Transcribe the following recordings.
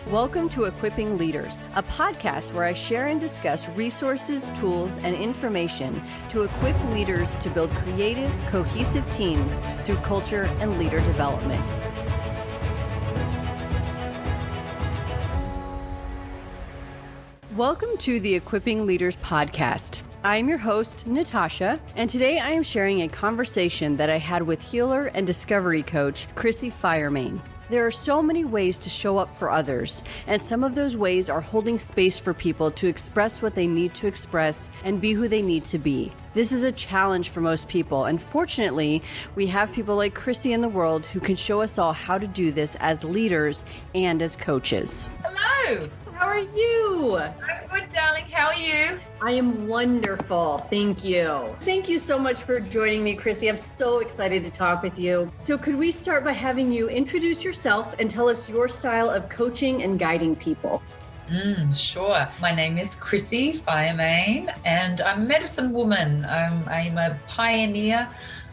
Welcome to Equipping Leaders, a podcast where I share and discuss resources, tools, and information to equip leaders to build creative, cohesive teams through culture and leader development. Welcome to the Equipping Leaders podcast. I am your host, Natasha, and today I am sharing a conversation that I had with healer and discovery coach, Chrissie Fire Mane. There are so many ways to show up for others, and some of those ways are holding space for people to express what they need to express and be who they need to be. This is a challenge for most people, and fortunately, we have people like Chrissie in the world who can show us all how to do this as leaders and as coaches. Hello. How are you? I'm good, darling. How are you? I am wonderful. Thank you. Thank you so much for joining me, Chrissie. I'm so excited to talk with you. So could we start by having you introduce yourself and tell us your style of coaching and guiding people? Sure. My name is Chrissie Fire Mane, and I'm a medicine woman. I'm a pioneer,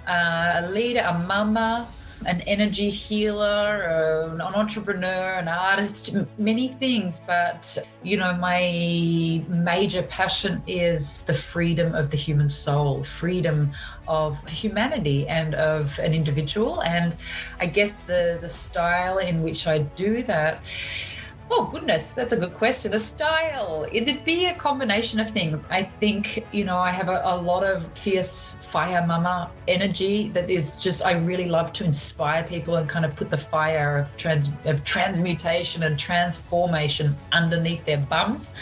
a leader, a mama, an energy healer, an entrepreneur, an artist, many things. But, my major passion is the freedom of the human soul, freedom of humanity and of an individual. And I guess the style in which I do that, oh, goodness, that's a good question. The style, it'd be a combination of things. I think, I have a lot of fierce fire mama energy that is just, I really love to inspire people and kind of put the fire of transmutation and transformation underneath their bums.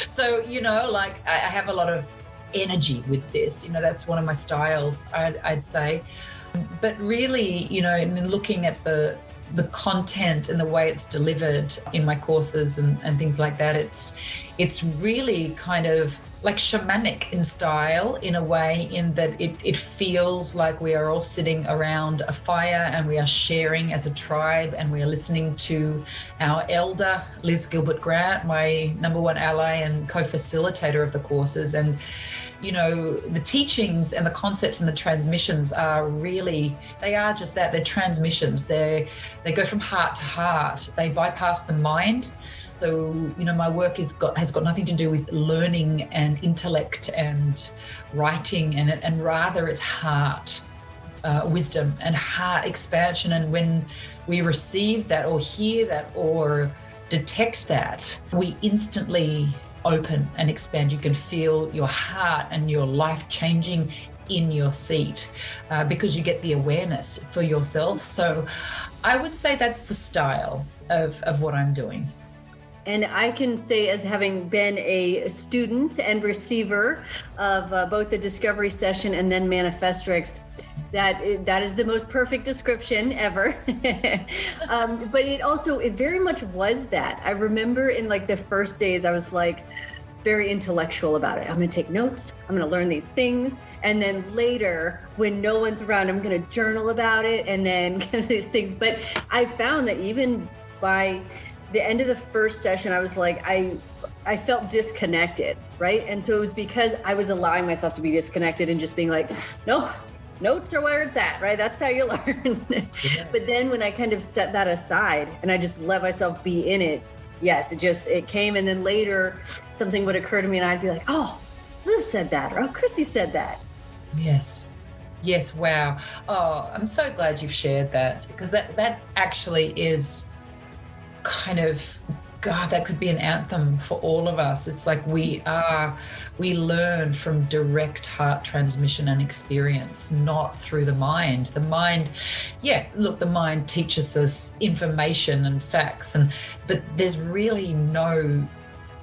So, I have a lot of energy with this. That's one of my styles, I'd say. But really, in looking at the content and the way it's delivered in my courses and things like that, it's really kind of like shamanic in style, in a way, in that it feels like we are all sitting around a fire and we are sharing as a tribe, and we are listening to our elder, Liz Gilbert Grant, my number one ally and co-facilitator of the courses. And the teachings and the concepts and the transmissions are really, they are just that, they're transmissions. They go from heart to heart. They bypass the mind. So, my work has got nothing to do with learning and intellect and writing, and rather it's heart wisdom and heart expansion. And when we receive that or hear that or detect that, we instantly open and expand. You can feel your heart and your life changing in your seat because you get the awareness for yourself. So I would say that's the style of what I'm doing. And I can say, as having been a student and receiver of both the Discovery Session and then Manifestrix, that is the most perfect description ever. But it very much was that. I remember in the first days, I was very intellectual about it. I'm going to take notes. I'm going to learn these things. And then later, when no one's around, I'm going to journal about it and then get these things. But I found that even by the end of the first session, I was I felt disconnected, right? And so it was because I was allowing myself to be disconnected and just being nope, notes are where it's at, right? That's how you learn. Yeah. But then when I kind of set that aside and I just let myself be in it, yes, it came. And then later something would occur to me and I'd be oh, Liz said that, or Chrissie said that. Yes. Wow. Oh, I'm so glad you've shared that, because that actually is kind of, God, that could be an anthem for all of us. It's we learn from direct heart transmission and experience, not through the mind. The mind, the mind teaches us information and facts, but there's really no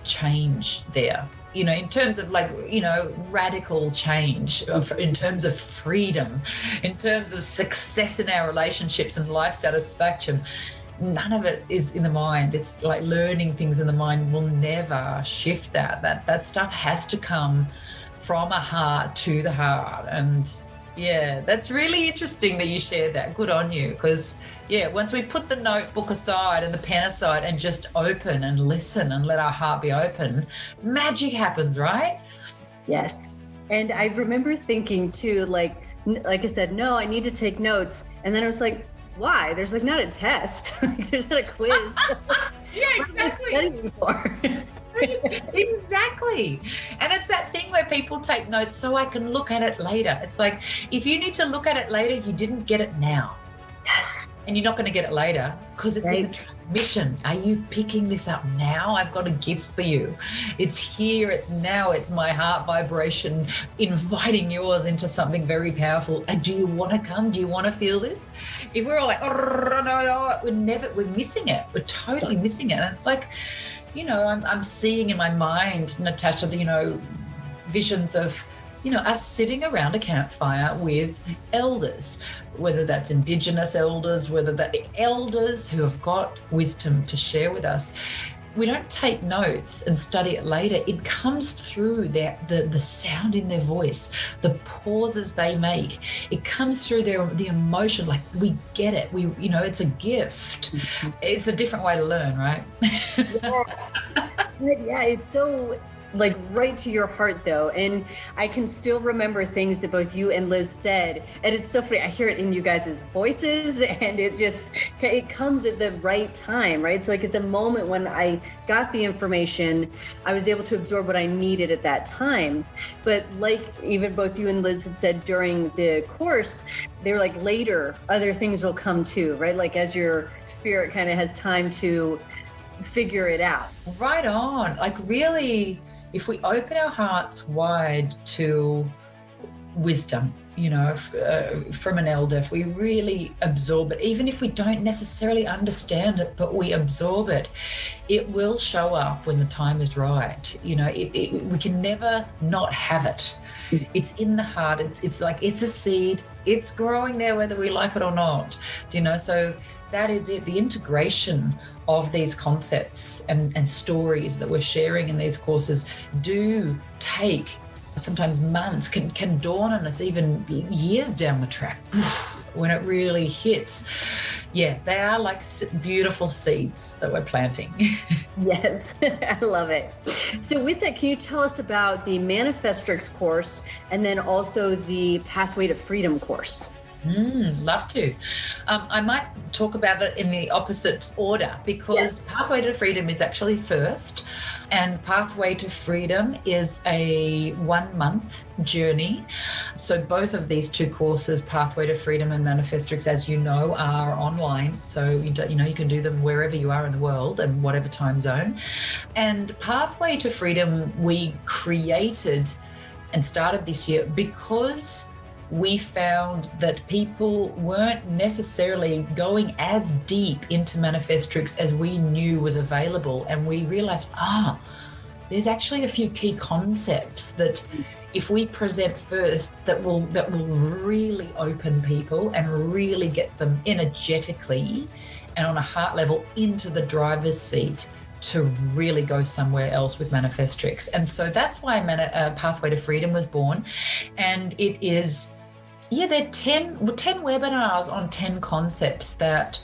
change there. In terms of radical change, in terms of freedom, in terms of success in our relationships and life satisfaction, none of it is in the mind. It's learning things in the mind will never shift that. That stuff has to come from a heart to the heart. And that's really interesting that you shared that. Good on you. Because once we put the notebook aside and the pen aside and just open and listen and let our heart be open, magic happens, right? Yes. And I remember thinking too, like I said, no, I need to take notes. And then I was why? There's not a test. There's not a quiz. Yeah, exactly. What am I studying for? Exactly. And it's that thing where people take notes so I can look at it later. It's like, if you need to look at it later, you didn't get it now. Yes. And you're not going to get it later because it's in the transmission. Are you picking this up now? I've got a gift for you. It's here, it's now, it's my heart vibration inviting yours into something very powerful. And do you want to come? Do you want to feel this? If we're all like, oh, no, we're missing it. We're totally missing it. And it's like, I'm seeing in my mind, Natasha, visions of, us sitting around a campfire with elders, whether that's Indigenous elders, whether that elders who have got wisdom to share with us. We don't take notes and study it later. It comes through the sound in their voice, the pauses they make. It comes through the emotion. Like, we get it. It's a gift. It's a different way to learn, right? Yeah, it's so like right to your heart though. And I can still remember things that both you and Liz said. And it's so funny. I hear it in you guys' voices, and it comes at the right time, right? So like at the moment when I got the information, I was able to absorb what I needed at that time. But like even both you and Liz had said during the course, they were like, later, other things will come too, right? Like as your spirit kind of has time to figure it out. Right on. Like really, if we open our hearts wide to wisdom, from an elder, if we really absorb it, even if we don't necessarily understand it, but we absorb it, it will show up when the time is right. We can never not have it. It's in the heart. It's like, it's a seed. It's growing there, whether we like it or not. So that is it. The integration of these concepts and stories that we're sharing in these courses do take sometimes months, can dawn on us even years down the track when it really hits. Yeah, they are like beautiful seeds that we're planting. Yes, I love it. So with that, can you tell us about the Manifestrix course and then also the Pathway to Freedom course? Love to. I might talk about it in the opposite order because Pathway to Freedom is actually first, and Pathway to Freedom is a 1-month journey. So both of these two courses, Pathway to Freedom and Manifestrix, as you know, are online. So you can do them wherever you are in the world and whatever time zone. And Pathway to Freedom we created and started this year because we found that people weren't necessarily going as deep into Manifestrix as we knew was available. And we realized, there's actually a few key concepts that if we present first, that will really open people and really get them energetically and on a heart level into the driver's seat to really go somewhere else with Manifestrix. And so that's why Pathway to Freedom was born. And it is, there are 10 webinars on 10 concepts that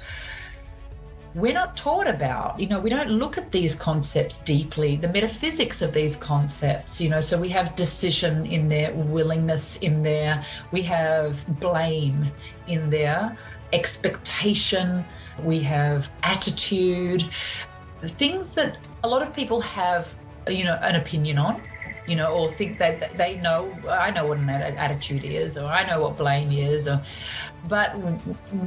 we're not taught about. We don't look at these concepts deeply, the metaphysics of these concepts, so we have decision in there, willingness in there, we have blame in there, expectation, we have attitude, things that a lot of people have, an opinion on, or think that they know, I know what an attitude is, or I know what blame is, but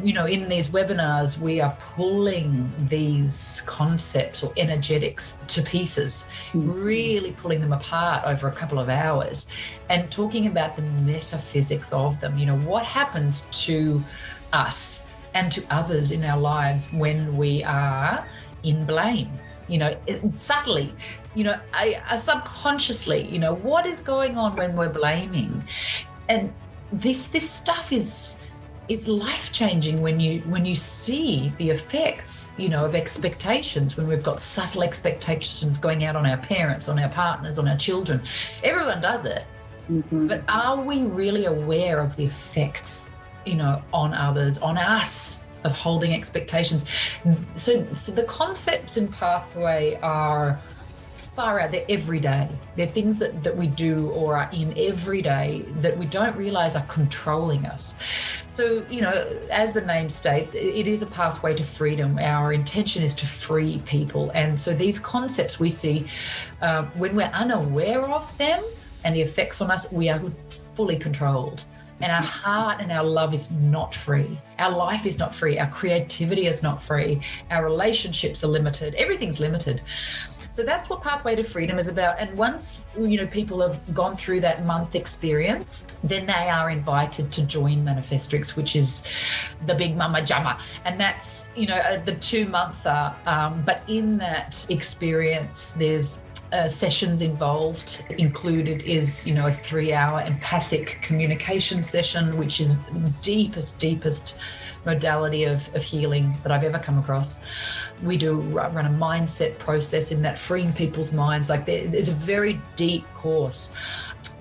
in these webinars, we are pulling these concepts or energetics to pieces, really pulling them apart over a couple of hours and talking about the metaphysics of them. What happens to us and to others in our lives when we are in blame, subtly, subconsciously, what is going on when we're blaming? And this stuff is life-changing when you see the effects, of expectations, when we've got subtle expectations going out on our parents, on our partners, on our children. Everyone does it. Mm-hmm. But are we really aware of the effects, on others, on us, of holding expectations? So the concepts in Pathway are far out. They're every day. They're things that we do or are in every day that we don't realize are controlling us. So, as the name states, it is a pathway to freedom. Our intention is to free people. And so these concepts we see, when we're unaware of them and the effects on us, we are fully controlled. And our heart and our love is not free. Our life is not free. Our creativity is not free. Our relationships are limited. Everything's limited. So that's what Pathway to Freedom is about. And once, people have gone through that month experience, then they are invited to join Manifestrix, which is the big mama jamma. And that's, the 2-monther. But in that experience, there's sessions involved. Included is, a 3-hour empathic communication session, which is deepest modality of healing that I've ever come across. We do run a mindset process in that, freeing people's minds. Like there's a very deep course.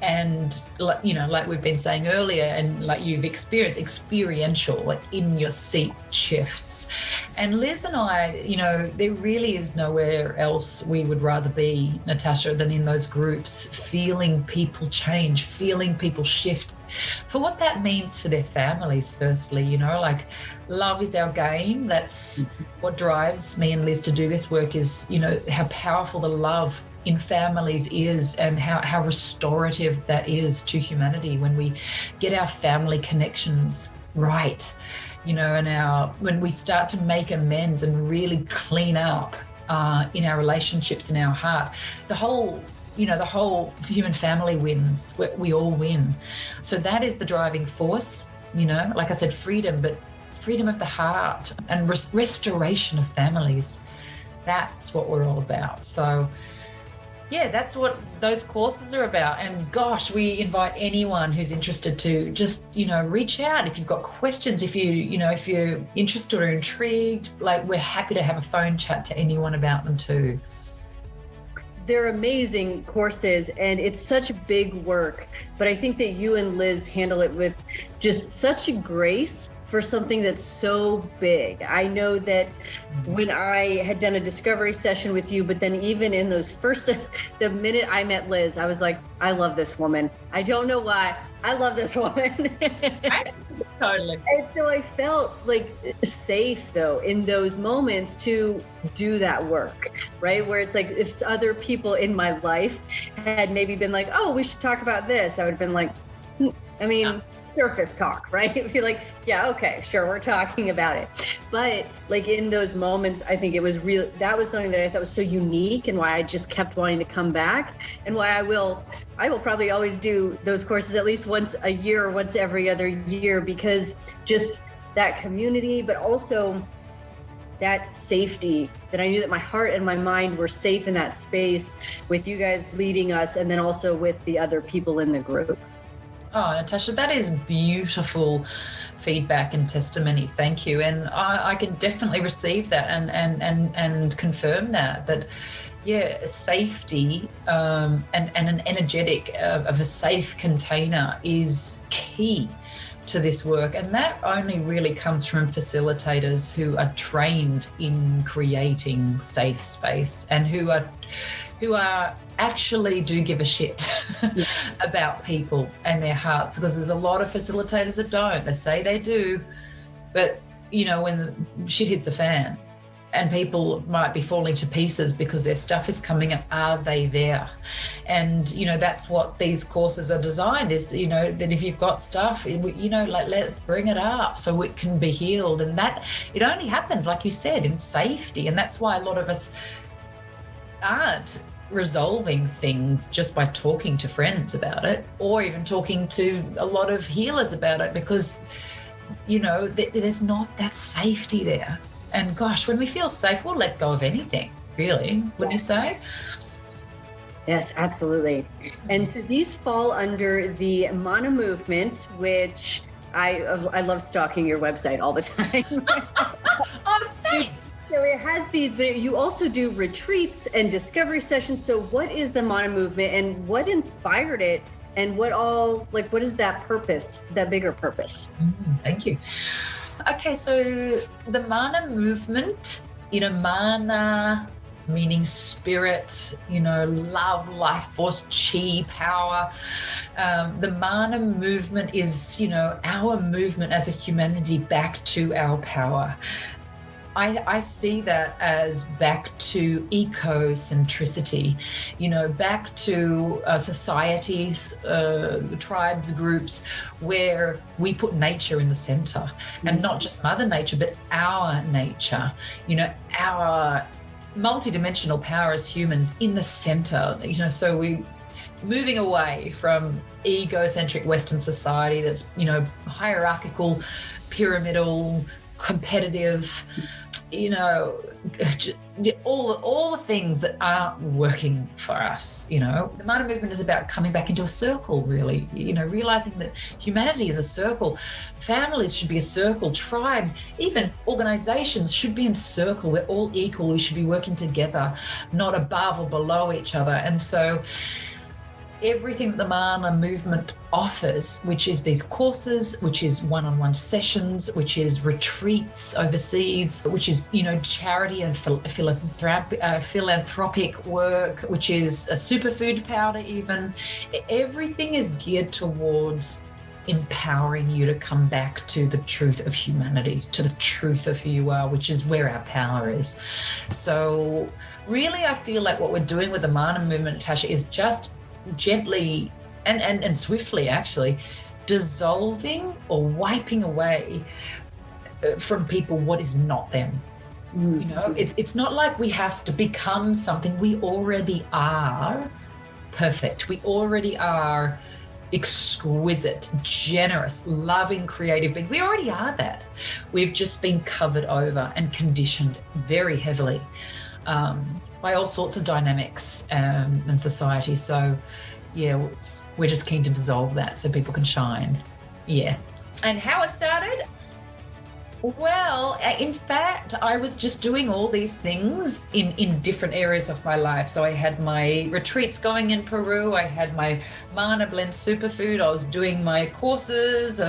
And like we've been saying earlier, and like you've experienced, experiential, like in your seat shifts. And Liz and I, there really is nowhere else we would rather be, Natasha, than in those groups, feeling people change, feeling people shift, for what that means for their families. Firstly, like love is our game. That's what drives me and Liz to do this work, is, how powerful the love in families is, and how restorative that is to humanity when we get our family connections right, and when we start to make amends and really clean up in our relationships, in our heart, the whole human family wins. We all win. So that is the driving force, like I said, freedom, but freedom of the heart and restoration of families. That's what we're all about. So yeah, that's what those courses are about. And gosh, we invite anyone who's interested to just, reach out if you've got questions, if you're interested or intrigued. Like, we're happy to have a phone chat to anyone about them too. They're amazing courses, and it's such big work, but I think that you and Liz handle it with just such a grace for something that's so big. I know that when I had done a discovery session with you, but then even in those the minute I met Liz, I was like, I love this woman. I don't know why. I love this woman. Totally. And so I felt like safe though in those moments to do that work, right? Where it's like, if other people in my life had maybe been like, oh, we should talk about this, I would have been like, surface talk, right? It'd be like, yeah, okay, sure, we're talking about it. But like in those moments, I think it was real. That was something that I thought was so unique, and why I just kept wanting to come back, and why I will probably always do those courses at least once a year or once every other year, because just that community, but also that safety, that I knew that my heart and my mind were safe in that space with you guys leading us, and then also with the other people in the group. Oh, Natasha, that is beautiful feedback and testimony. Thank you. And I can definitely receive that and confirm that yeah, safety and an energetic of a safe container is key to this work. And that only really comes from facilitators who are trained in creating safe space, and who actually do give a shit about people and their hearts, because there's a lot of facilitators that don't. They say they do, but when shit hits the fan and people might be falling to pieces because their stuff is coming up, are they there? And that's what these courses are designed, is that if you've got stuff, like, let's bring it up so it can be healed. And that it only happens, like you said, in safety. And that's why a lot of us aren't resolving things just by talking to friends about it, or even talking to a lot of healers about it, because there's not that safety there. And gosh, when we feel safe, we'll let go of anything, really, wouldn't you say? Yes, absolutely. And so these fall under the Mana movement, which I love stalking your website all the time. Oh, thanks. So it has these, but you also do retreats and discovery sessions. So what is the Mana movement, and what inspired it, and what is that purpose, that bigger purpose? Thank you. Okay, so the Mana movement, Mana meaning spirit, love, life force, chi, power. The Mane movement is, our movement as a humanity back to our power. I see that as back to ecocentricity, back to societies, tribes, groups, where we put nature in the center, and not just Mother Nature, but our nature, our multidimensional power as humans in the center, so we moving away from egocentric Western society that's, hierarchical, pyramidal, competitive, all the things that aren't working for us. The Mane movement is about coming back into a circle, really, realizing that humanity is a circle. Families should be a circle. Tribe, even organizations should be in a circle. We're all equal. We should be working together, not above or below each other. And so everything that the Mane movement offers, which is these courses, which is one-on-one sessions, which is retreats overseas, which is, charity and philanthropic work, which is a superfood powder even, everything is geared towards empowering you to come back to the truth of humanity, to the truth of who you are, which is where our power is. So really, I feel like what we're doing with the Mane movement, Natasha, is just gently and swiftly actually dissolving or wiping away from people what is not them. It's not like we have to become something. We already are perfect. We already are exquisite, generous, loving, creative beings. We already are that. We've just been covered over and conditioned very heavily by all sorts of dynamics and society. So yeah, we're just keen to dissolve that so people can shine. Yeah. And how it started? Well, in fact, I was just doing all these things in different areas of my life. So I had my retreats going in Peru. I had my Mane Blend superfood. I was doing my courses.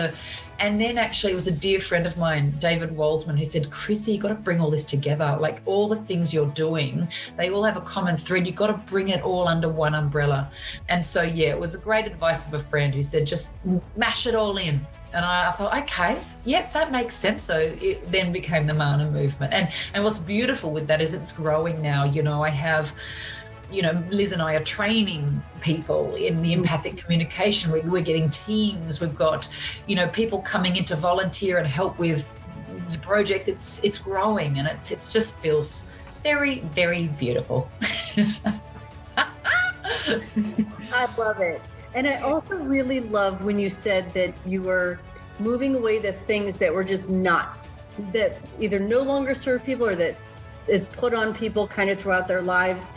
And then actually it was a dear friend of mine, David Waldsman, who said, Chrissie, you've got to bring all this together. Like all the things you're doing, they all have a common thread. You've got to bring it all under one umbrella. And so, yeah, it was a great advice of a friend who said, just mash it all in. And I thought, okay, yep, that makes sense. So it then became the Mane movement. And what's beautiful with that is it's growing now. I have, Liz and I are training people in the empathic communication. We're getting teams. We've got, people coming in to volunteer and help with the projects. It's growing, and it just feels very, very beautiful. I love it. And I also really love when you said that you were moving away the things that were just not, that either no longer serve people or that is put on people kind of throughout their lives.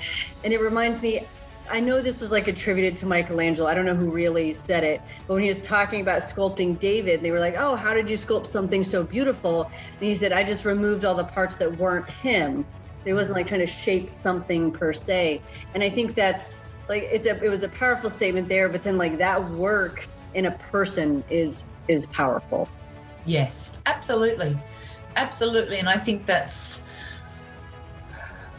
And it reminds me, I know this was like attributed to Michelangelo. I don't know who really said it, but when he was talking about sculpting David, they were like, oh, how did you sculpt something so beautiful? And he said, I just removed all the parts that weren't him. It wasn't like trying to shape something per se. And I think that's, like it was a powerful statement there, but then like that work in a person is powerful. Yes, absolutely. Absolutely. And I think that's,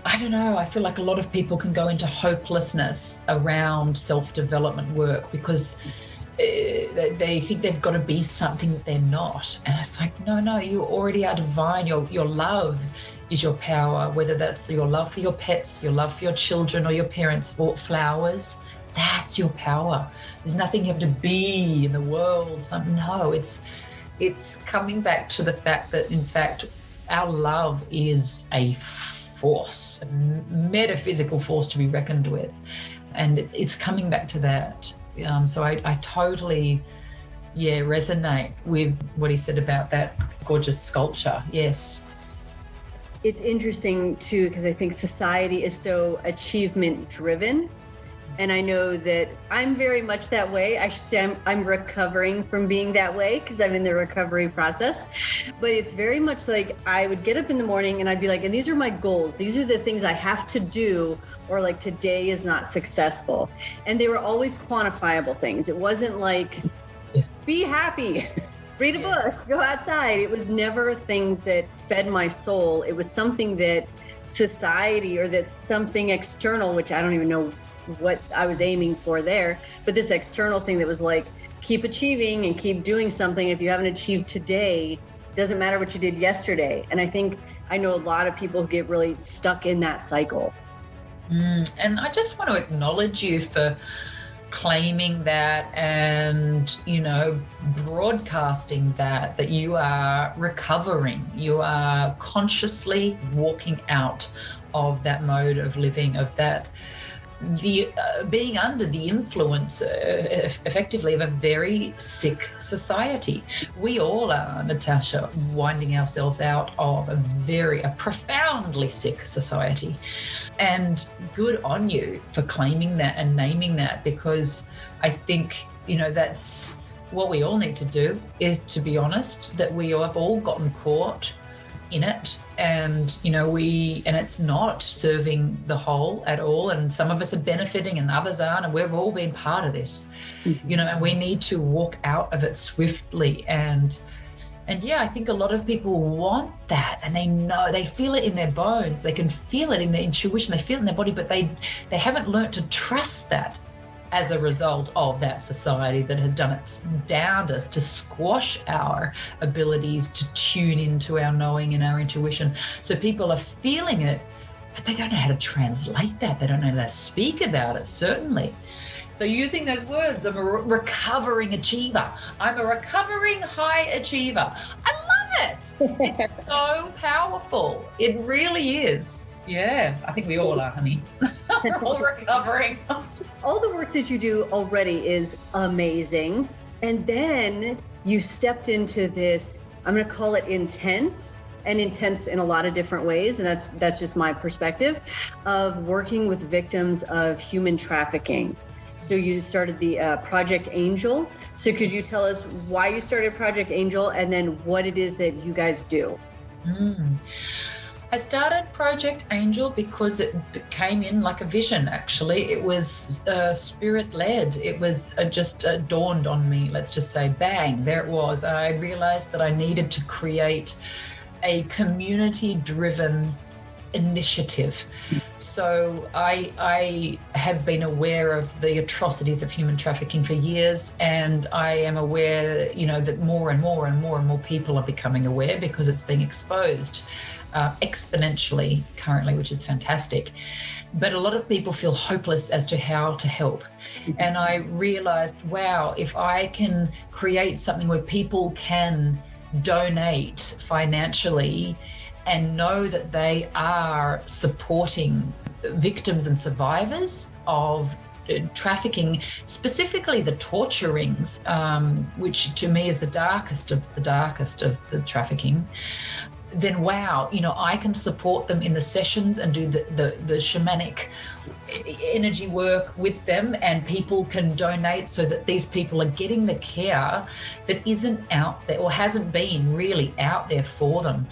I don't know, I feel like a lot of people can go into hopelessness around self-development work because they think they've got to be something that they're not. And it's like, no, you already are divine. Your love is your power, whether that's your love for your pets, your love for your children or your parents, or flowers. That's your power. There's nothing you have to be in the world. No, it's coming back to the fact that, in fact, our love is a force, a metaphysical force to be reckoned with. And it's coming back to that. So I totally, resonate with what he said about that gorgeous sculpture. Yes. It's interesting too, because I think society is so achievement driven. And I know that I'm very much that way. I should say I'm recovering from being that way because I'm in the recovery process. But it's very much like I would get up in the morning and I'd be like, and these are my goals. These are the things I have to do, or like today is not successful. And they were always quantifiable things. It wasn't like, be happy. Read a book, go outside. It was never things that fed my soul. It was something that society or that something external, which I don't even know what I was aiming for there, but this external thing that was like, keep achieving and keep doing something. If you haven't achieved today, doesn't matter what you did yesterday. And I know a lot of people who get really stuck in that cycle. And I just want to acknowledge you for claiming that and, broadcasting that you are recovering, you are consciously walking out of that mode of living, of that being under the influence effectively of a very sick society. We all are, Natasha, winding ourselves out of a profoundly sick society. And good on you for claiming that and naming that, because I think, that's what we all need to do, is to be honest, that we have all gotten caught in it, and and it's not serving the whole at all, and some of us are benefiting and others aren't, and we've all been part of this. And we need to walk out of it swiftly. And I think a lot of people want that, and they feel it in their bones, they can feel it in their intuition, they feel it in their body, but they haven't learned to trust that as a result of that society that has done its damnedest to squash our abilities to tune into our knowing and our intuition. So people are feeling it, but they don't know how to translate that. They don't know how to speak about it, certainly. So using those words, I'm a recovering achiever. I'm a recovering high achiever. I love it. It's so powerful. It really is. Yeah, I think we all are, honey. We're all recovering. All the work that you do already is amazing. And then you stepped into this, I'm going to call it intense in a lot of different ways. And that's just my perspective of working with victims of human trafficking. So you started the Project Angel. So could you tell us why you started Project Angel and then what it is that you guys do? I started Project Angel because it came in like a vision, actually. It was spirit-led. It was just dawned on me, let's just say, bang, there it was. I realized that I needed to create a community-driven initiative. So I have been aware of the atrocities of human trafficking for years, and I am aware, that more and more people are becoming aware because it's being exposed exponentially currently, which is fantastic. But a lot of people feel hopeless as to how to help. And I realized, wow, if I can create something where people can donate financially and know that they are supporting victims and survivors of trafficking, specifically the torture rings, which to me is the darkest of the trafficking, then wow, I can support them in the sessions and do the shamanic energy work with them, and people can donate so that these people are getting the care that isn't out there or hasn't been really out there for them.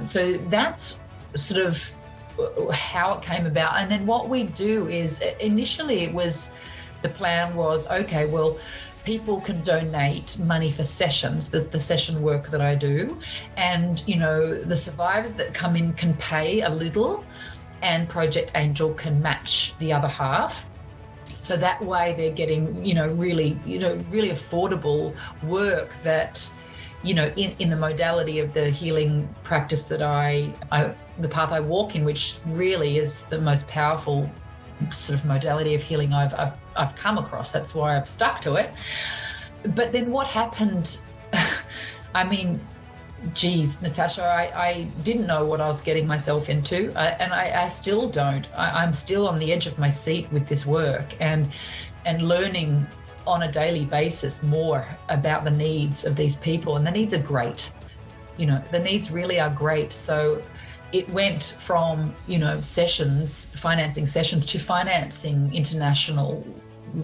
So that's sort of how it came about. And then what we do is, initially the plan was, okay, well, people can donate money for sessions, the session work that I do. And, the survivors that come in can pay a little, and Project Angel can match the other half. So that way they're getting, really affordable work that, in the modality of the healing practice that the path I walk in, which really is the most powerful sort of modality of healing I've come across. That's why I've stuck to it. But then what happened? I mean, geez, Natasha, I didn't know what I was getting myself into, and I still don't. I'm still on the edge of my seat with this work and learning on a daily basis more about the needs of these people. And the needs are great. The needs really are great. So it went from, financing sessions to financing international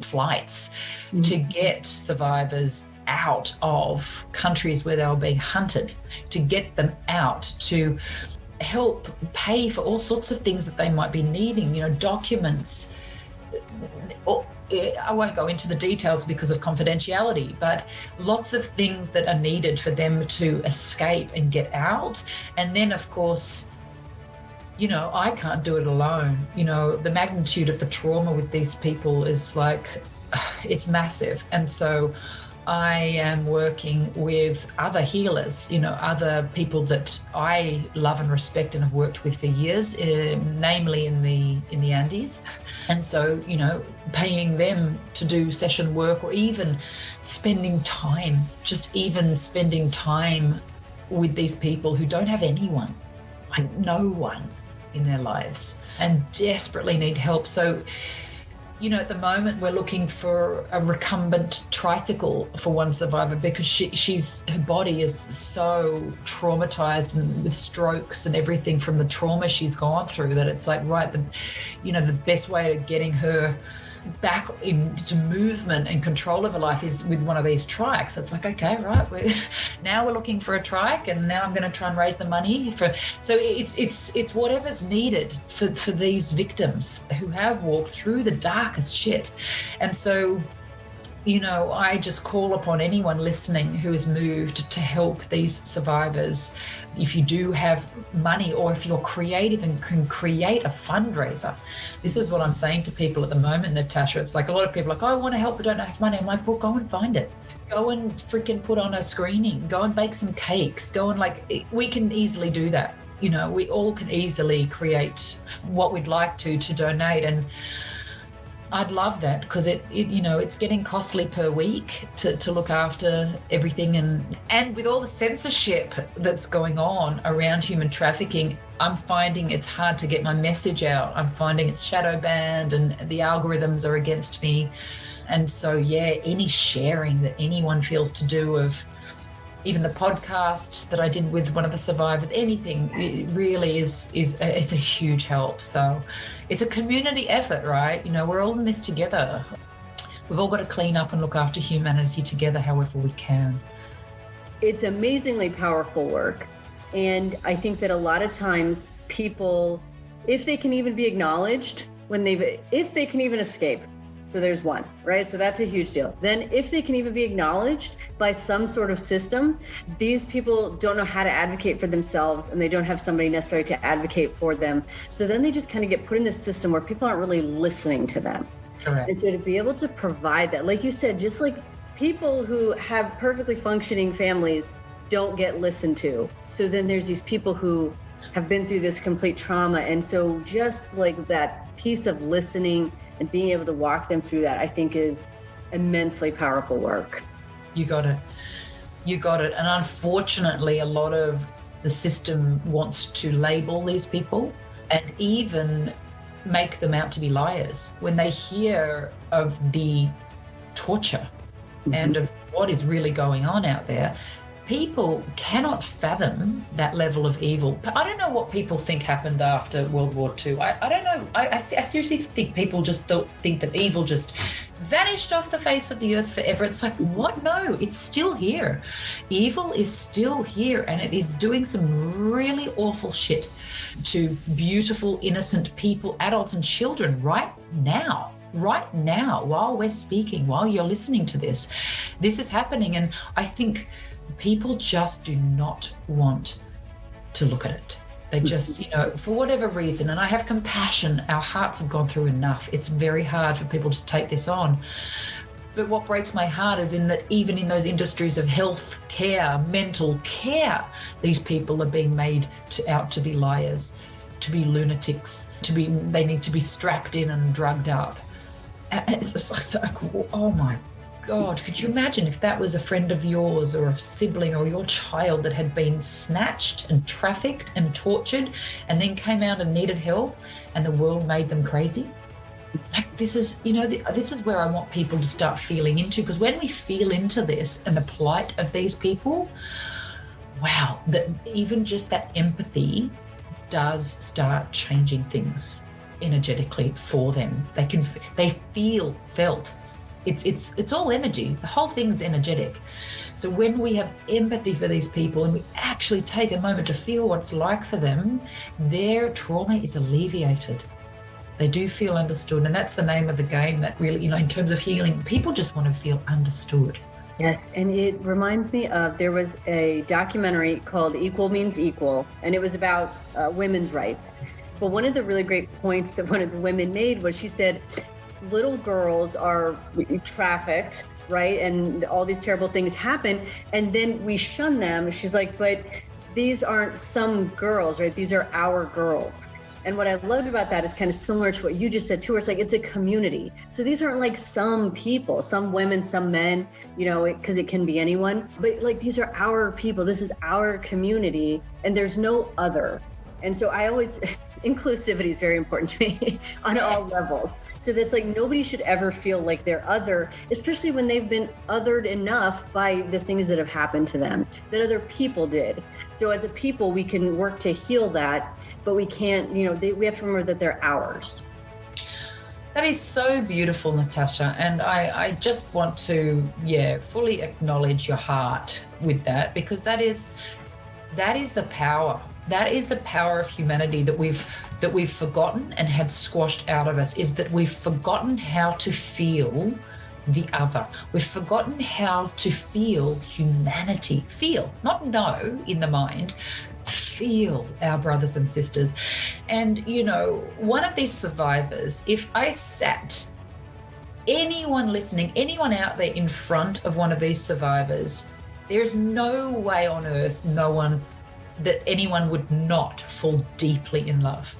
flights to get survivors out of countries where they were being hunted, to get them out, to help pay for all sorts of things that they might be needing, documents, I won't go into the details because of confidentiality, but lots of things that are needed for them to escape and get out. And then, of course, I can't do it alone. The magnitude of the trauma with these people is like, it's massive. And so I am working with other healers, other people that I love and respect and have worked with for years, namely in the Andes. And so, paying them to do session work, or even spending time with these people who don't have anyone, like no one in their lives, and desperately need help. So, at the moment we're looking for a recumbent tricycle for one survivor, because her body is so traumatized and with strokes and everything from the trauma she's gone through, that it's like, right, the best way of getting her back into movement and control of her life is with one of these trikes. It's like, okay, right, we're looking for a trike, and now I'm going to try and raise the money so it's whatever's needed for these victims who have walked through the darkest shit. And so, I just call upon anyone listening who is moved to help these survivors. If you do have money, or if you're creative and can create a fundraiser. This is what I'm saying to people at the moment, Natasha. It's like a lot of people are like, oh, I want to help but don't have money. I'm like, well, go and find it. Go and freaking put on a screening. Go and bake some cakes. Go and we can easily do that. We all can easily create what we'd like to donate. And I'd love that, because it's getting costly per week to look after everything. And with all the censorship that's going on around human trafficking, I'm finding it's hard to get my message out. I'm finding it's shadow banned and the algorithms are against me. And so, any sharing that anyone feels to do of even the podcast that I did with one of the survivors, anything, it really it's a huge help. So it's a community effort, right? We're all in this together. We've all got to clean up and look after humanity together however we can. It's amazingly powerful work. And I think that a lot of times people, if they can even be acknowledged, if they can even escape. So there's one, right? So that's a huge deal. Then if they can even be acknowledged by some sort of system, these people don't know how to advocate for themselves, and they don't have somebody necessarily to advocate for them. So then they just kind of get put in this system where people aren't really listening to them. Correct. And so to be able to provide that, like you said, just like people who have perfectly functioning families don't get listened to. So then there's these people who have been through this complete trauma. And so just like that piece of listening and being able to walk them through that, I think is immensely powerful work. You got it. And unfortunately, a lot of the system wants to label these people and even make them out to be liars when they hear of the torture and of what is really going on out there. People cannot fathom that level of evil. I don't know what people think happened after World War II. I don't know. I seriously think people just think that evil just vanished off the face of the earth forever. It's like, what? No, it's still here. Evil is still here, and it is doing some really awful shit to beautiful, innocent people, adults and children right now, while we're speaking, while you're listening to this. This is happening, and I think people just do not want to look at it. They just, for whatever reason, and I have compassion, our hearts have gone through enough. It's very hard for people to take this on. But what breaks my heart is in that even in those industries of health care, mental care, these people are being made out to be liars, to be lunatics, they need to be strapped in and drugged up. It's like, oh my God, could you imagine if that was a friend of yours or a sibling or your child that had been snatched and trafficked and tortured and then came out and needed help and the world made them crazy? Like, this is, this is where I want people to start feeling into, because when we feel into this and the plight of these people, wow, even just that empathy does start changing things energetically for them. They feel felt. It's all energy. The whole thing's energetic. So when we have empathy for these people and we actually take a moment to feel what it's like for them, their trauma is alleviated. They do feel understood. And that's the name of the game, that really, in terms of healing, people just want to feel understood. Yes, and it reminds me of, there was a documentary called Equal Means Equal, and it was about women's rights. But one of the really great points that one of the women made was, she said, little girls are trafficked, right? And all these terrible things happen, and then we shun them. She's like, but these aren't some girls, right? These are our girls. And what I loved about that is kind of similar to what you just said too, where it's like, it's a community. So these aren't like some people, some women, some men, because it can be anyone, but like, these are our people. This is our community, and there's no other. And so I always, inclusivity is very important to me on all levels. So that's like, nobody should ever feel like they're other, especially when they've been othered enough by the things that have happened to them, that other people did. So as a people, we can work to heal that, but we can't, we have to remember that they're ours. That is so beautiful, Natasha. And I just want to, fully acknowledge your heart with that, because that is the power. That is the power of humanity that we've forgotten and had squashed out of us, is that we've forgotten how to feel the other. We've forgotten how to feel humanity. Feel, not know in the mind, feel our brothers and sisters. And, one of these survivors, if I sat anyone listening, anyone out there in front of one of these survivors, there's no way on earth, that anyone would not fall deeply in love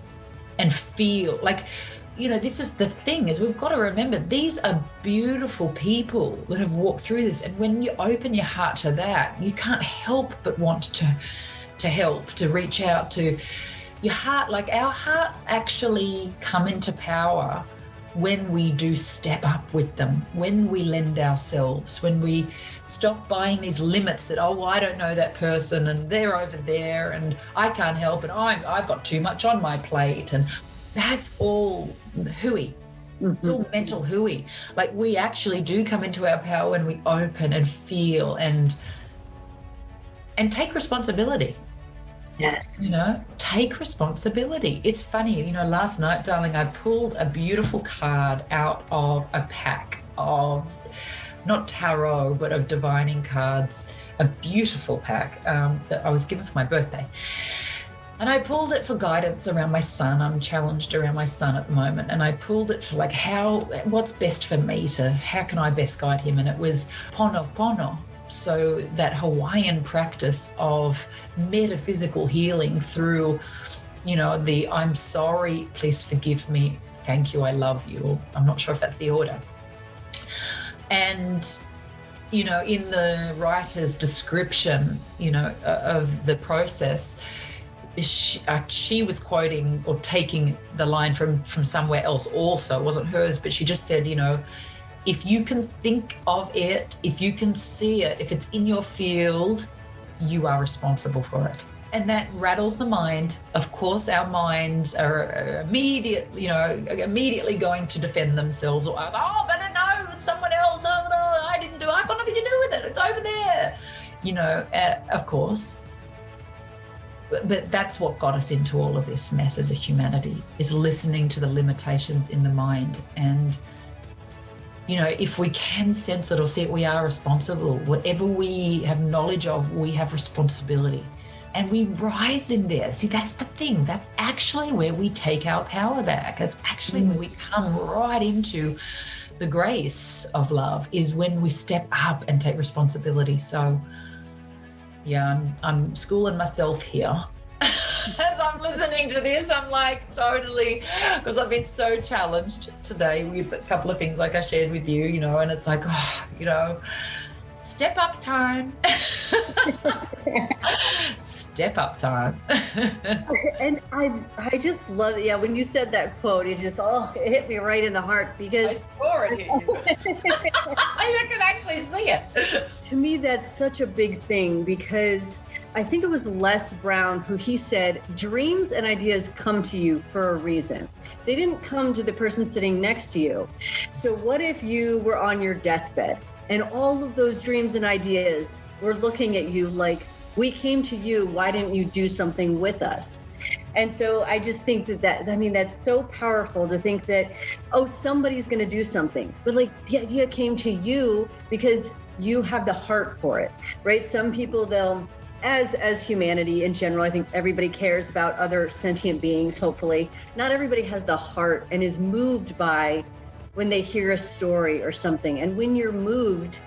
and feel like, this is the thing, is we've got to remember, these are beautiful people that have walked through this. And when you open your heart to that, you can't help but want to help, to reach out to your heart. Like, our hearts actually come into power when we do step up with them, when we lend ourselves, when we stop buying these limits that, I don't know that person, and they're over there, and I can't help, and I've got too much on my plate. And that's all hooey. It's all mental hooey. Like, we actually do come into our power when we open and feel and take responsibility. Yes. Take responsibility. It's funny, last night, darling, I pulled a beautiful card out of a pack of, not tarot, but of divining cards, a beautiful pack that I was given for my birthday. And I pulled it for guidance around my son. I'm challenged around my son at the moment. And I pulled it for like, what's best for me, how can I best guide him? And it was Ponopono. So that Hawaiian practice of metaphysical healing through, the I'm sorry, please forgive me, thank you, I love you. I'm not sure if that's the order. And, in the writer's description, of the process, she was quoting or taking the line from somewhere else also. It wasn't hers, but she just said, if you can think of it, if you can see it, if it's in your field, you are responsible for it. And that rattles the mind. Of course, our minds are immediately going to defend themselves, or ask, but no, it's someone else. Oh, no, I didn't do it. I've got nothing to do with it. It's over there. Of course. But that's what got us into all of this mess as a humanity, is listening to the limitations in the mind. And if we can sense it or see it, we are responsible. Whatever we have knowledge of, we have responsibility. And we rise in there. See, that's the thing. That's actually where we take our power back. That's actually where we come right into the grace of love, is when we step up and take responsibility. So, I'm schooling myself here. As I'm listening to this, I'm like, totally, because I've been so challenged today with a couple of things like I shared with you, and it's like, step up time. Step up time. And I just love it. Yeah, when you said that quote, it just, it hit me right in the heart, because I saw it hit you. I can actually see it. To me, that's such a big thing, because I think it was Les Brown who he said, dreams and ideas come to you for a reason. They didn't come to the person sitting next to you. So what if you were on your deathbed and all of those dreams and ideas were looking at you like, we came to you, why didn't you do something with us? And so I just think that's so powerful to think that, oh, somebody's going to do something. But like the idea came to you because you have the heart for it, right? Some people, as humanity in general, I think everybody cares about other sentient beings, hopefully. Not everybody has the heart and is moved by when they hear a story or something. And when you're moved,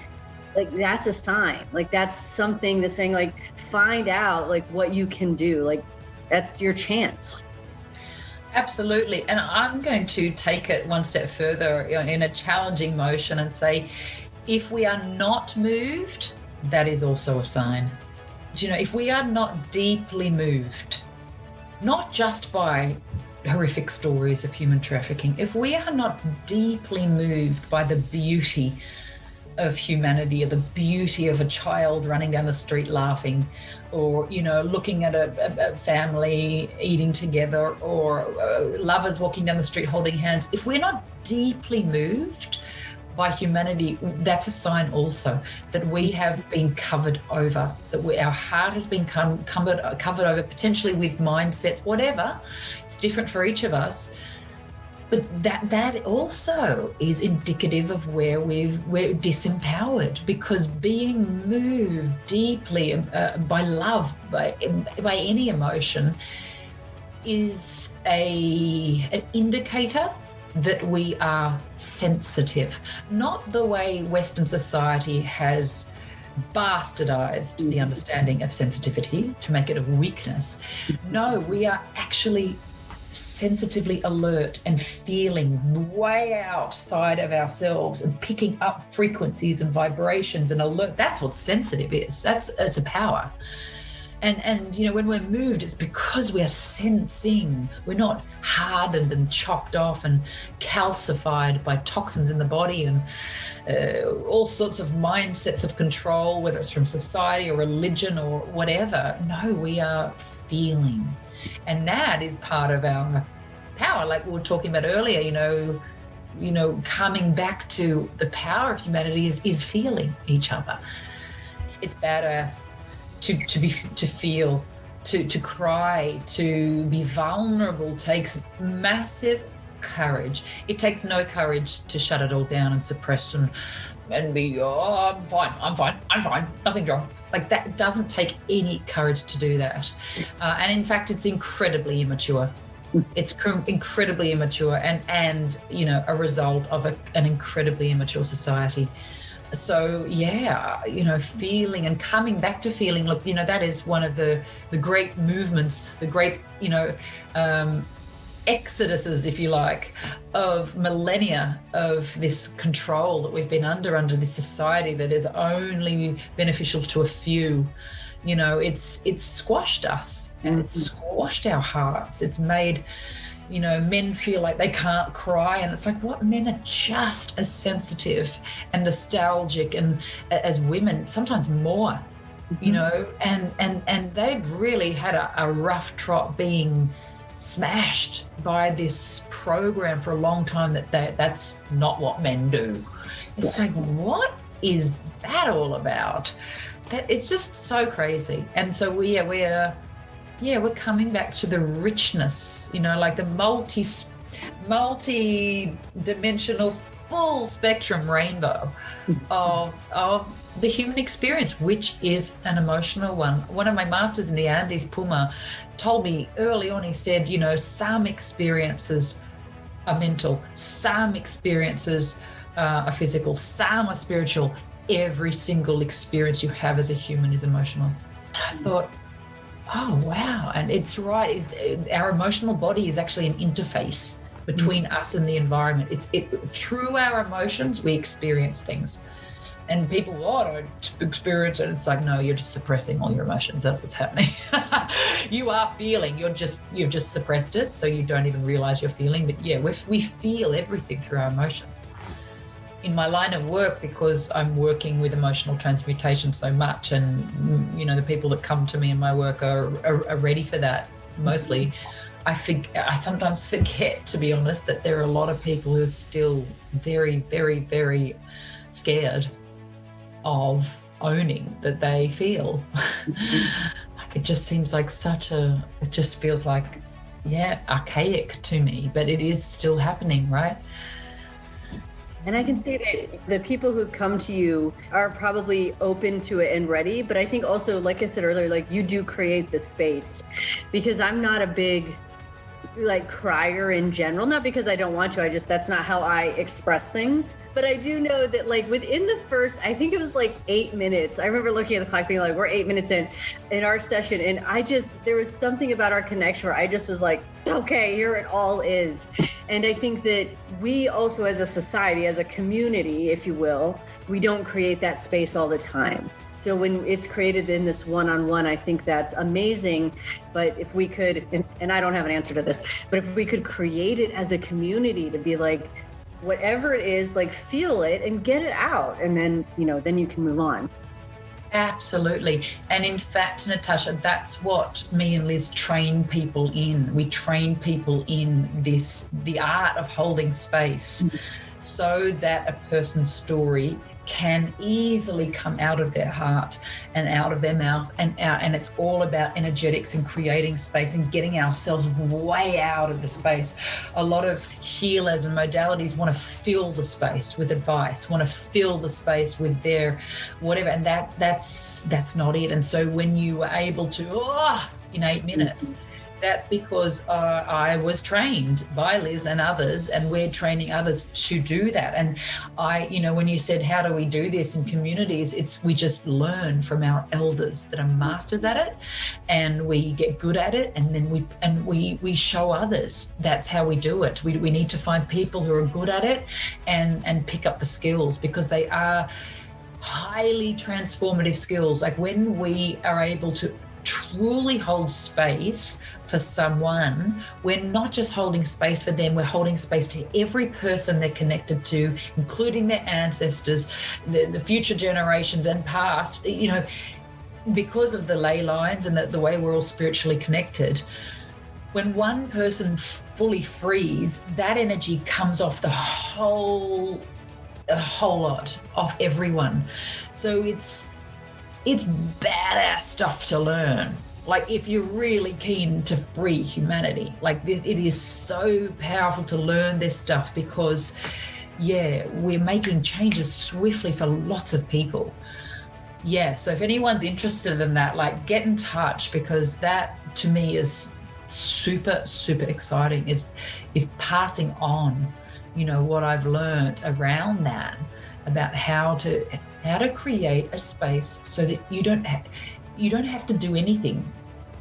like that's a sign, like that's something that's saying, like, find out like what you can do, like that's your chance. Absolutely. And I'm going to take it one step further in a challenging motion and say, if we are not moved, that is also a sign. You know, if we are not deeply moved, not just by horrific stories of human trafficking, if we are not deeply moved by the beauty of humanity, or the beauty of a child running down the street laughing, or, you know, looking at a family eating together, or lovers walking down the street holding hands, if we're not deeply moved by humanity, that's a sign also that we have been covered over, that our heart has been covered over, potentially with mindsets, whatever. It's different for each of us. But that also is indicative of where we're disempowered, because being moved deeply by love, by any emotion, is an indicator that we are sensitive. Not the way Western society has bastardized the understanding of sensitivity to make it a weakness. No, we are actually sensitively alert and feeling way outside of ourselves and picking up frequencies and vibrations and alert. That's what sensitive is. It's a power. And you know, when we're moved, it's because we are sensing. We're not hardened and chopped off and calcified by toxins in the body and all sorts of mindsets of control, whether it's from society or religion or whatever. No, we are feeling. And that is part of our power, like we were talking about earlier, you know, coming back to the power of humanity is feeling each other. It's badass to feel, to cry, to be vulnerable takes massive courage. It takes no courage to shut it all down and suppress and be, oh, I'm fine, nothing's wrong. Like, that doesn't take any courage to do that. And in fact, it's incredibly immature. It's incredibly immature and you know, a result of an incredibly immature society. So yeah, you know, feeling and coming back to feeling, look, you know, that is one of the great movements, the great, you know, exoduses, if you like, of millennia of this control that we've been under this society that is only beneficial to a few. You know, it's squashed us and it's squashed our hearts. It's made, you know, men feel like they can't cry, and it's like, what? Men are just as sensitive and nostalgic, and as women, sometimes more, you know, and they've really had a rough trot being smashed by this program for a long time that's not what men do. It's like, what is that all about? That it's just so crazy. And so we're coming back to the richness, you know, like the multi-dimensional, full spectrum rainbow of the human experience, which is an emotional one. One of my masters in the Andes, Puma, told me early on, he said, you know, some experiences are mental, some experiences are physical, some are spiritual. Every single experience you have as a human is emotional. And I thought, oh, wow. And it's right. Our emotional body is actually an interface between us and the environment. Through our emotions, we experience things. And people, I don't experience it. It's like, no, you're just suppressing all your emotions. That's what's happening. You are feeling. You've just suppressed it, so you don't even realize you're feeling. But yeah, we feel everything through our emotions. In my line of work, because I'm working with emotional transmutation so much, and you know, the people that come to me in my work are ready for that mostly. I sometimes forget, to be honest, that there are a lot of people who are still very, very, very scared of owning that they feel. Like, it just seems like it just feels like, archaic to me, but it is still happening, right? And I can say that the people who come to you are probably open to it and ready. But I think also, like I said earlier, like you do create the space, because I'm not a big like crier in general, not because I don't want to, that's not how I express things. But I do know that like within the first, I think it was like 8 minutes, I remember looking at the clock being like, we're 8 minutes in our session, and there was something about our connection where I just was like, okay, here it all is. And I think that we also, as a society, as a community, if you will, we don't create that space all the time. So when it's created in this one-on-one, I think that's amazing. But if we could, and I don't have an answer to this, but if we could create it as a community to be like, whatever it is, like feel it and get it out. And then, then you can move on. Absolutely. And in fact, Natasha, that's what me and Liz train people in. We train people in the art of holding space so that a person's story can easily come out of their heart and out of their mouth and out. And it's all about energetics and creating space and getting ourselves way out of the space. A lot of healers and modalities want to fill the space with advice, want to fill the space with their whatever. And that's not it. And so when you are able to, in 8 minutes, that's because I was trained by Liz and others, and we're training others to do that. And when you said, how do we do this in communities? We just learn from our elders that are masters at it, and we get good at it, and then we show others. That's how we do it. We need to find people who are good at it and pick up the skills, because they are highly transformative skills. Like when we are able to truly hold space for someone, we're not just holding space for them, we're holding space to every person they're connected to, including their ancestors, the future generations and past, because of the ley lines and the way we're all spiritually connected. When one person fully frees, that energy comes off the whole lot of everyone. So it's badass stuff to learn. Like if you're really keen to free humanity, like it is so powerful to learn this stuff, because we're making changes swiftly for lots of people. So if anyone's interested in that, like get in touch, because that to me is super, super exciting, is passing on, what I've learned around that, about how to create a space so that you don't have to do anything,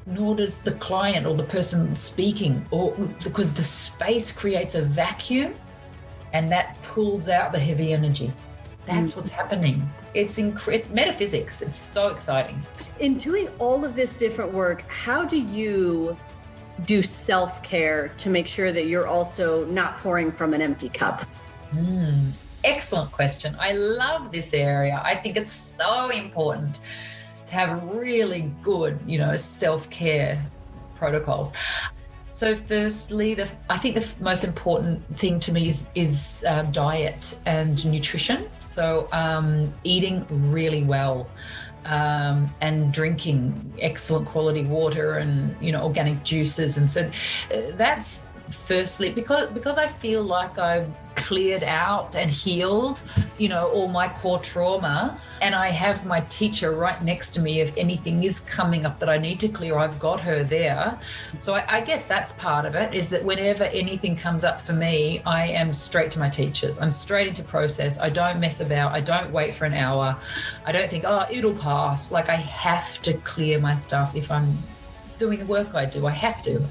nor does the client or the person speaking, or because the space creates a vacuum and that pulls out the heavy energy. That's what's happening. It's metaphysics. It's so exciting. In doing all of this different work, how do you do self-care to make sure that you're also not pouring from an empty cup? Excellent question. I love this area. I think it's so important to have really good, self-care protocols. So firstly, I think the most important thing to me is diet and nutrition. So eating really well, and drinking excellent quality water and, organic juices. And so that's firstly, because I feel like I've cleared out and healed, all my core trauma, and I have my teacher right next to me. If anything is coming up that I need to clear, I've got her there. So I guess that's part of it, is that whenever anything comes up for me, I am straight to my teachers. I'm straight into process. I don't mess about. I don't wait for an hour. I don't think, it'll pass. Like I have to clear my stuff if I'm doing the work I do. I have to.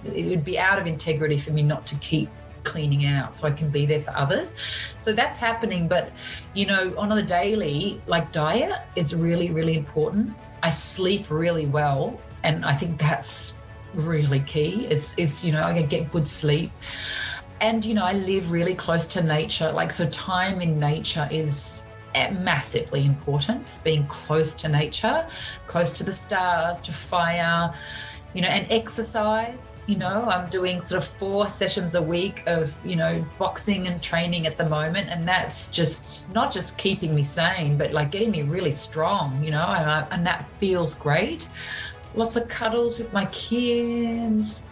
It would be out of integrity for me not to keep cleaning out so I can be there for others. So that's happening. But, on a daily, like diet is really, really important. I sleep really well. And I think that's really key is I get good sleep. And, I live really close to nature. So time in nature is massively important. Being close to nature, close to the stars, to fire, and exercise. I'm doing sort of 4 sessions a week of, boxing and training at the moment. And that's just not just keeping me sane, but like getting me really strong, and that feels great. lots of cuddles with my kids.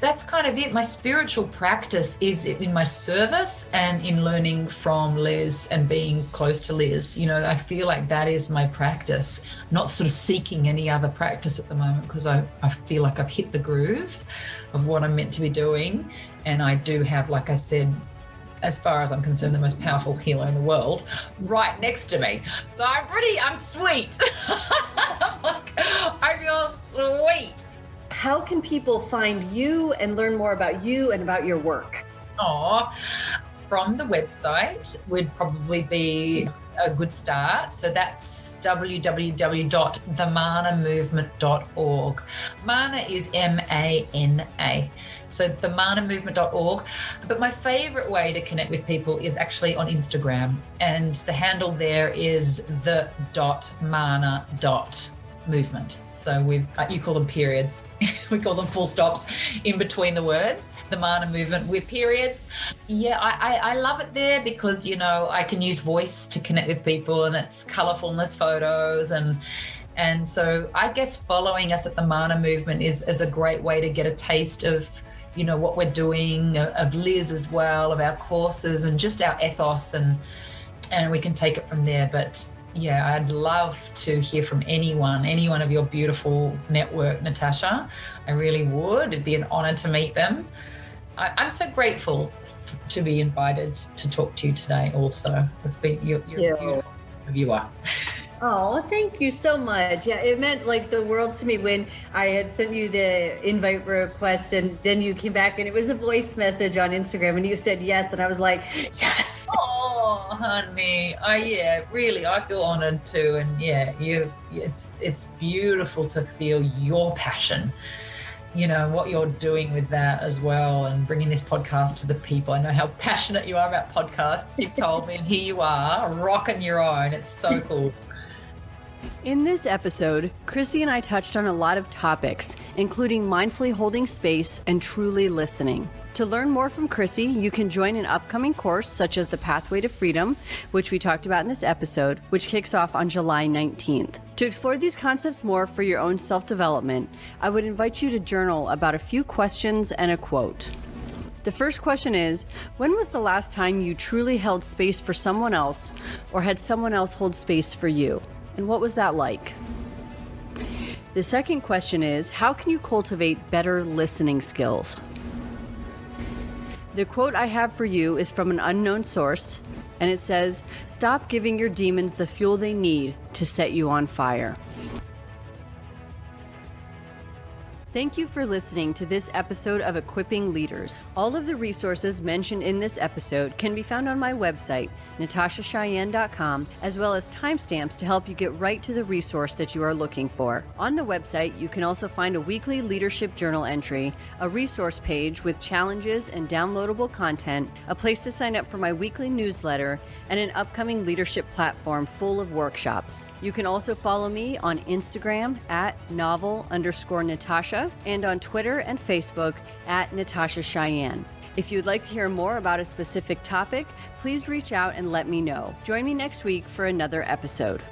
That's kind of it. My spiritual practice is in my service and in learning from Liz and being close to Liz. I feel like that is my practice, not sort of seeking any other practice at the moment, because I feel like I've hit the groove of what I'm meant to be doing. And I do have, like I said, as far as I'm concerned, the most powerful healer in the world right next to me. So I'm sweet. I feel sweet. How can people find you and learn more about you and about your work? From the website would probably be a good start. So that's www.themanamovement.org. Mana is M-A-N-A. So themanamovement.org. But my favorite way to connect with people is actually on Instagram. And the handle there is the.mana.movement. So you call them periods. We call them full stops in between the words. The Mana Movement with periods. Yeah, I love it there because, I can use voice to connect with people, and it's colorfulness photos. And so I guess following us at the Mana Movement is a great way to get a taste of, what we're doing, of Liz as well, of our courses and just our ethos, and we can take it from there. But yeah, I'd love to hear from anyone of your beautiful network, Natasha. I really would. It'd be an honor to meet them. I'm so grateful to be invited to talk to you today also. You're a beautiful viewer. Oh, thank you so much. Yeah, it meant like the world to me when I had sent you the invite request, and then you came back and it was a voice message on Instagram and you said yes, and I was like, yes. Oh, honey. Really, I feel honored too. And it's beautiful to feel your passion, what you're doing with that as well, and bringing this podcast to the people. I know how passionate you are about podcasts. You've told me, and here you are, rocking your own. It's so cool. In this episode, Chrissie and I touched on a lot of topics, including mindfully holding space and truly listening. To learn more from Chrissie, you can join an upcoming course such as the Pathway to Freedom, which we talked about in this episode, which kicks off on July 19th. To explore these concepts more for your own self-development, I would invite you to journal about a few questions and a quote. The first question is, when was the last time you truly held space for someone else, or had someone else hold space for you? And what was that like? The second question is, how can you cultivate better listening skills? The quote I have for you is from an unknown source, and it says, "Stop giving your demons the fuel they need to set you on fire." Thank you for listening to this episode of Equipping Leaders. All of the resources mentioned in this episode can be found on my website, natashacheyenne.com, as well as timestamps to help you get right to the resource that you are looking for. On the website, you can also find a weekly leadership journal entry, a resource page with challenges and downloadable content, a place to sign up for my weekly newsletter, and an upcoming leadership platform full of workshops. You can also follow me on Instagram at novel_Natasha and on Twitter and Facebook at Natasha Cheyenne. If you'd like to hear more about a specific topic, please reach out and let me know. Join me next week for another episode.